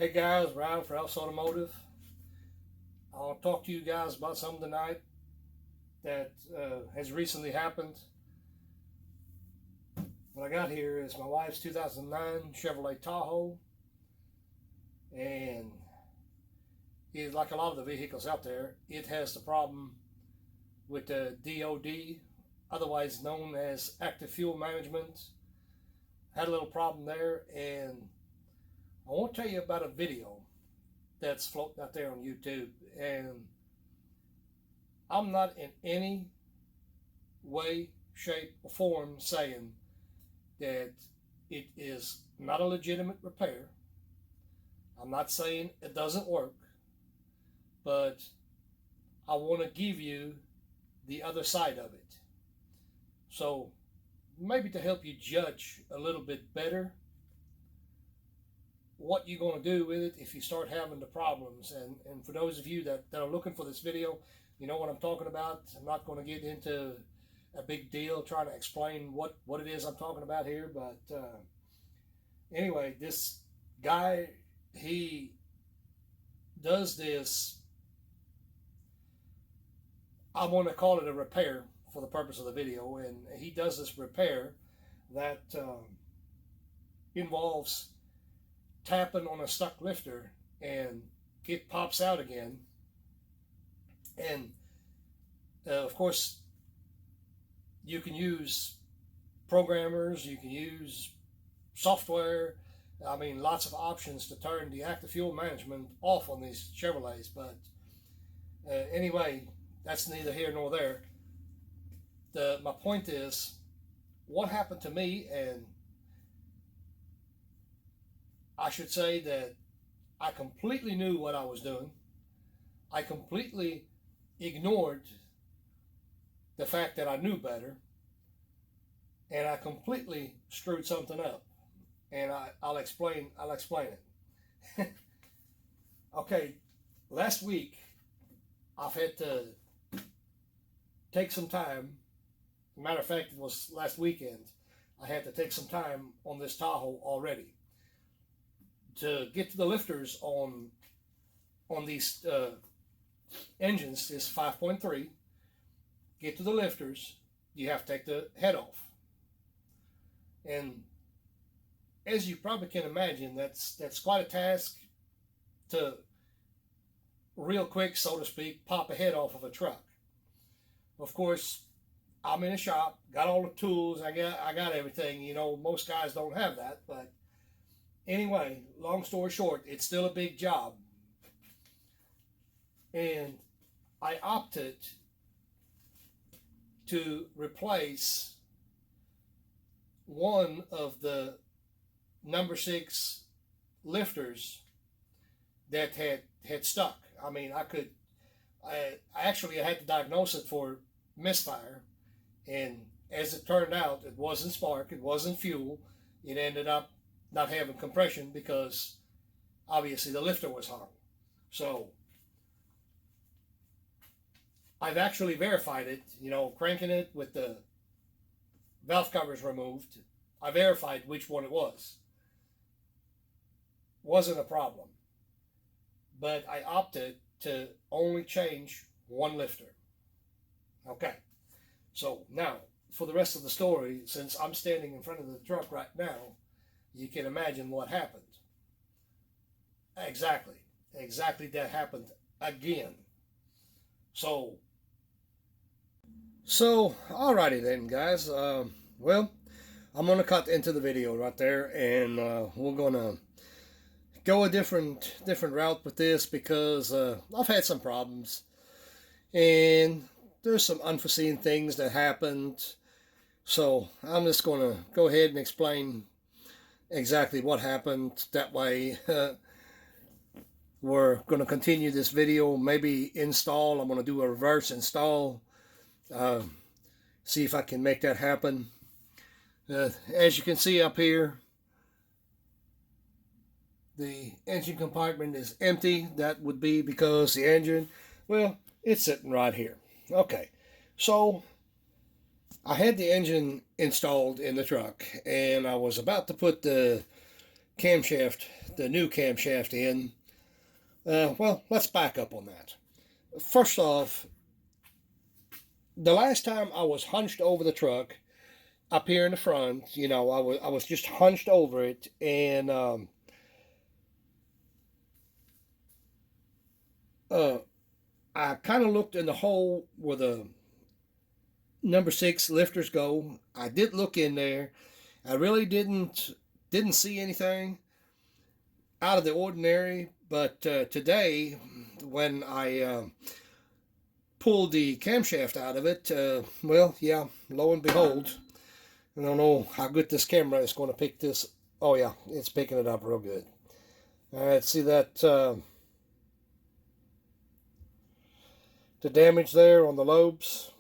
Hey guys, Ryan for Else Automotive. I'll talk to you guys about something tonight that has recently happened. What I got here is my wife's 2009 Chevrolet Tahoe, and it, like a lot of the vehicles out there, it has the problem with the DOD, otherwise known as active fuel management. Had a little problem there, and I want to tell you about a video that's floating out there on YouTube, and I'm not in any way, shape, or form saying that it is not a legitimate repair. I'm not saying it doesn't work, but I want to give you the other side of it. So maybe to help you judge a little bit better what you're going to do with it if you start having the problems. And for those of you that are looking for this video, you know what I'm talking about. I'm not going to get into a big deal trying to explain what it is I'm talking about here, but anyway, this guy, he does this, I want to call it a repair for the purpose of the video, and he does this repair that involves tapping on a stuck lifter and it pops out again. And of course, you can use programmers, you can use software. I mean, lots of options to turn the active fuel management off on these Chevrolets. But anyway, that's neither here nor there. My point is, what happened to me, and I should say that I completely knew what I was doing. I completely ignored the fact that I knew better, and I completely screwed something up. And I'll explain it. Okay, last week I've had to take some time. Matter of fact, it was last weekend. I had to take some time on this Tahoe already to get to the lifters on these engines. This 5.3. Get to the lifters, you have to take the head off. And as you probably can imagine, that's quite a task to real quick, so to speak, pop a head off of a truck. Of course, I'm in a shop, got all the tools, I got everything. You know, most guys don't have that, but anyway, long story short, it's still a big job. And I opted to replace one of the number 6 lifters that had stuck. I mean, I actually had to diagnose it for misfire, and as it turned out, it wasn't spark, it wasn't fuel. It ended up not having compression because obviously the lifter was hung. So I've actually verified it, you know, cranking it with the valve covers removed. I verified which one it was. Wasn't a problem. But I opted to only change one lifter. Okay. So now, for the rest of the story, since I'm standing in front of the truck right now, you can imagine what happened. Exactly that happened again. So alrighty then, guys. Well, I'm gonna cut into the video right there, and we're gonna go a different route with this because I've had some problems, and there's some unforeseen things that happened. So I'm just gonna go ahead and explain exactly what happened. That way we're going to continue this video, maybe install. I'm going to do a reverse install, see if I can make that happen. As you can see up here, the engine compartment is empty. That would be because the engine, well, it's sitting right here. Okay, so I had the engine installed in the truck, and I was about to put the camshaft, the new camshaft in. Well, let's back up on that. First off, the last time I was hunched over the truck up here in the front, you know, I was just hunched over it, and I kind of looked in the hole where the number 6 lifters go. I did look in there. I really didn't see anything out of the ordinary, but today when I pulled the camshaft out of it, well, yeah, lo and behold, I don't know how good this camera is going to pick this. Oh yeah, it's picking it up real good. All right, see that the damage there on the lobes?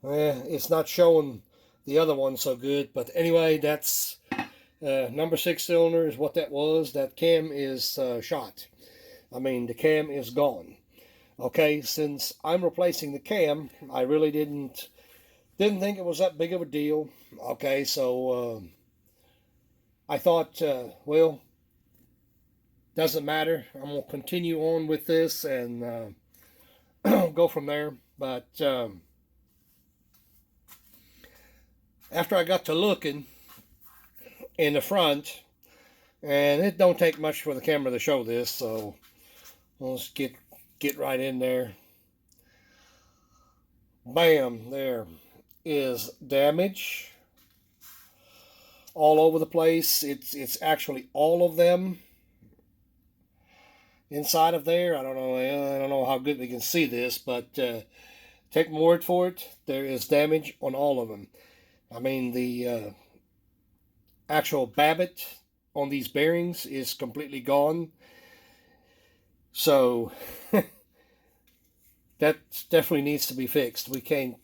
It's not showing the other one so good, but anyway, that's number 6 cylinder is what that was. That cam is shot. I mean, the cam is gone. Okay, since I'm replacing the cam, I really didn't think it was that big of a deal. Okay, so I thought, well, doesn't matter. I'm gonna continue on with this and go from there. But after I got to looking in the front, and it don't take much for the camera to show this, so let's get right in there. Bam, there is damage all over the place. It's actually all of them inside of there. I don't know how good we can see this, but take my word for it, there is damage on all of them. I mean, the actual babbitt on these bearings is completely gone. So that definitely needs to be fixed. We can't,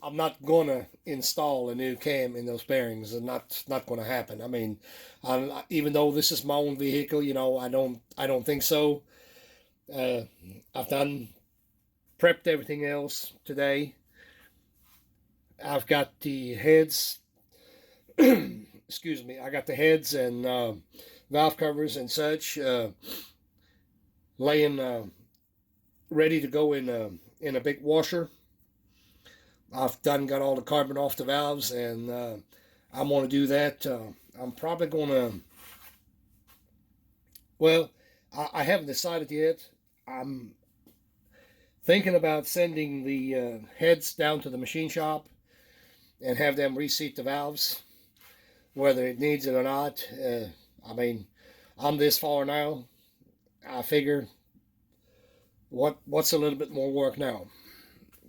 I'm not going to install a new cam in those bearings, and that's not going to happen. I mean, even though this is my own vehicle, you know, I don't think so. I've prepped everything else today. I've got the heads, excuse me, I got the heads and valve covers and such laying ready to go in a big washer. I've got all the carbon off the valves, and I'm going to do that. I'm probably going to, well, I haven't decided yet. I'm thinking about sending the heads down to the machine shop and have them reseat the valves, whether it needs it or not. I mean, I'm this far now. I figure what's a little bit more work now?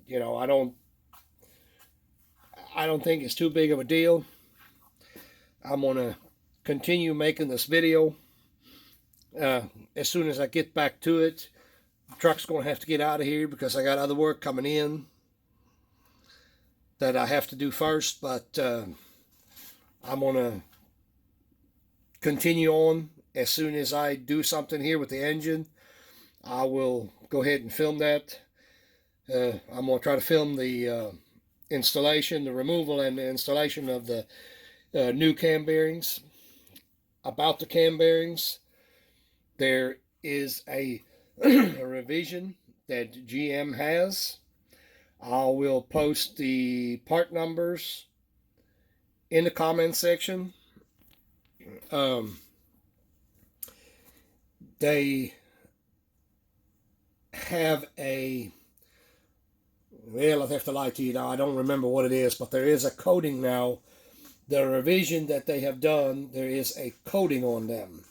You know, I don't think it's too big of a deal. I'm gonna continue making this video. As soon as I get back to it, the truck's gonna have to get out of here because I got other work coming in that I have to do first, but I'm gonna continue on. As soon as I do something here with the engine, I will go ahead and film that. I'm gonna try to film the installation, the removal and the installation of the new cam bearings. About the cam bearings, there is a revision that GM has. I will post the part numbers in the comment section. They have a, well, I have to lie to you now, I don't remember what it is, but there is a coating now. The revision that they have done, there is a coating on them.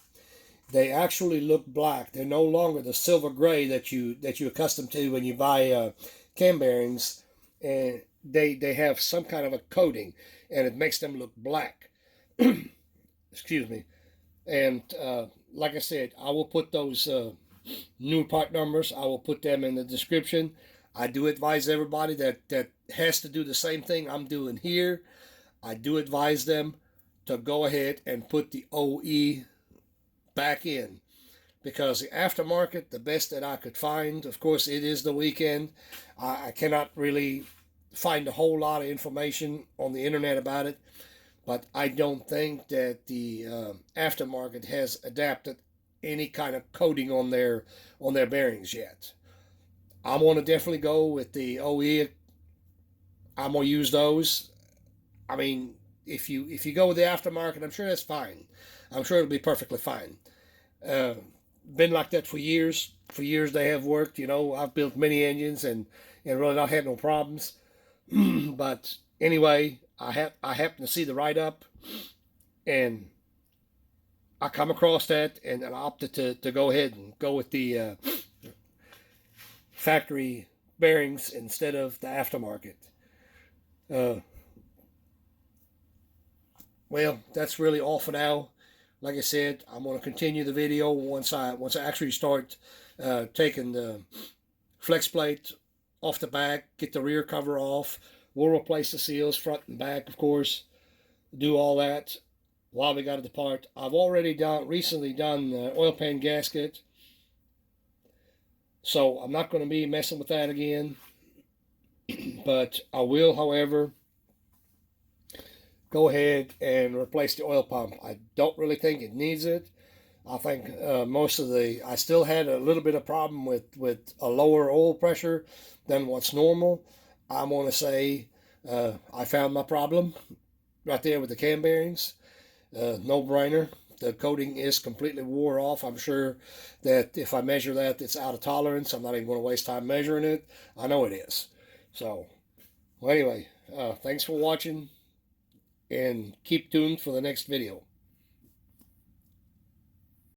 They actually look black. They're no longer the silver gray that you're accustomed to when you buy cam bearings. And they have some kind of a coating, and it makes them look black. Excuse me. And like I said, I will put those new part numbers, I will put them in the description. I do advise everybody that has to do the same thing I'm doing here. I do advise them to go ahead and put the OE back in, because the aftermarket, the best that I could find, of course it is the weekend, I cannot really find a whole lot of information on the internet about it, but I don't think that the aftermarket has adapted any kind of coating on their bearings yet. I'm going to definitely go with the OE. I'm going to use those. I mean, if you go with the aftermarket, I'm sure that's fine. I'm sure it'll be perfectly fine. Uh, Been like that for years. For years they have worked. You know, I've built many engines and really not had no problems. But anyway, I happen to see the write up, and I come across that, and I opted to go ahead and go with the factory bearings instead of the aftermarket. Uh, well, that's really all for now. Like I said, I'm going to continue the video once I actually start taking the flex plate off the back, get the rear cover off. We'll replace the seals front and back, of course. Do all that while we got it apart. I've already recently done the oil pan gasket, so I'm not going to be messing with that again. But I will, however, go ahead and replace the oil pump. I don't really think it needs it. I think I still had a little bit of problem with a lower oil pressure than what's normal. I'm going to say I found my problem right there with the cam bearings. No brainer. The coating is completely wore off. I'm sure that if I measure that, it's out of tolerance. I'm not even going to waste time measuring it. I know it is. So, well, anyway, thanks for watching, and keep tuned for the next video.